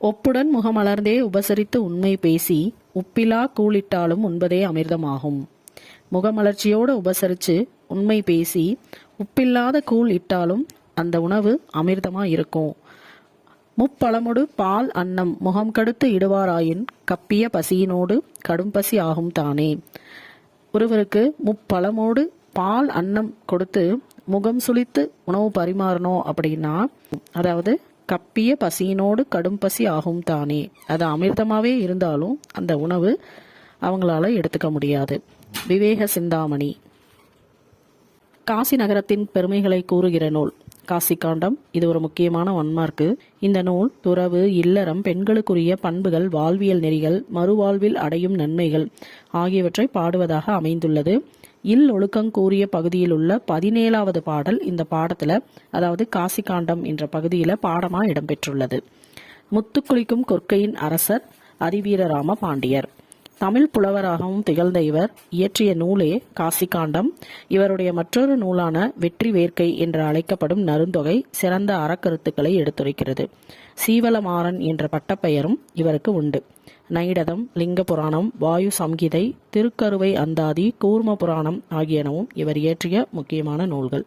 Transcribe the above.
ஒப்புடன் முகமலர்ந்தே உபசரித்து உண்மை பேசி உப்பிலா கூலிட்டாலும் உண்பதே அமிர்தமாகும். முகமலர்ச்சியோடு உபசரித்து உண்மை பேசி உப்பில்லாத கூழ் இட்டாலும் அந்த உணவு அமிர்தமா இருக்கும். முப்பழமொடு பால் அன்னம் முகம் கடுத்து இடுவாராயின் கப்பிய பசியினோடு கடும் பசி ஆகும் தானே. ஒருவருக்கு முப்பழமோடு பால் அன்னம் கொடுத்து முகம் சுளித்து உணவு பரிமாறணும் அப்படின்னா, அதாவது கப்பிய பசியினோடு கடும் பசி ஆகும் தானே, அது அமிர்தமாவே இருந்தாலும் அந்த உணவு அவங்களால எடுத்துக்க முடியாது. விவேக சிந்தாமணி. காசி நகரத்தின் பெருமைகளை கூறுகிற நூல் காசி காண்டம். இது ஒரு முக்கியமான ஒன்மார்க்கு. இந்த நூல் துறவு, இல்லறம், பெண்களுக்குரிய பண்புகள், வாழ்வியல் நெறிகள், மறுவாழ்வில் அடையும் நன்மைகள் ஆகியவற்றை பாடுவதாக அமைந்துள்ளது. இல் ஒழுக்கங் கூறிய பகுதியில் உள்ள 17வது பாடல் இந்த பாடத்துல, அதாவது காசி காண்டம் என்ற பகுதியில பாடமா இடம்பெற்றுள்ளது. முத்துக்குளிக்கும் கொற்கையின் அரசர் அதிவீரராம பாண்டியர். தமிழ் புலவராகவும் திகழ்ந்த இவர் இயற்றிய நூலே காசி காண்டம். இவருடைய மற்றொரு நூலான வெற்றி வேர்க்கை என்று அழைக்கப்படும் நருந்தொகை சிறந்த அறக்கருத்துக்களை எடுத்துரைக்கிறது. சீவலமாறன் என்ற பட்டப்பெயரும் இவருக்கு உண்டு. நைடதம், லிங்க புராணம், வாயு சம்ஹிதை, திருக்கருவை அந்தாதி, கூர்ம புராணம் ஆகியனவும் இவர் இயற்றிய முக்கியமான நூல்கள்.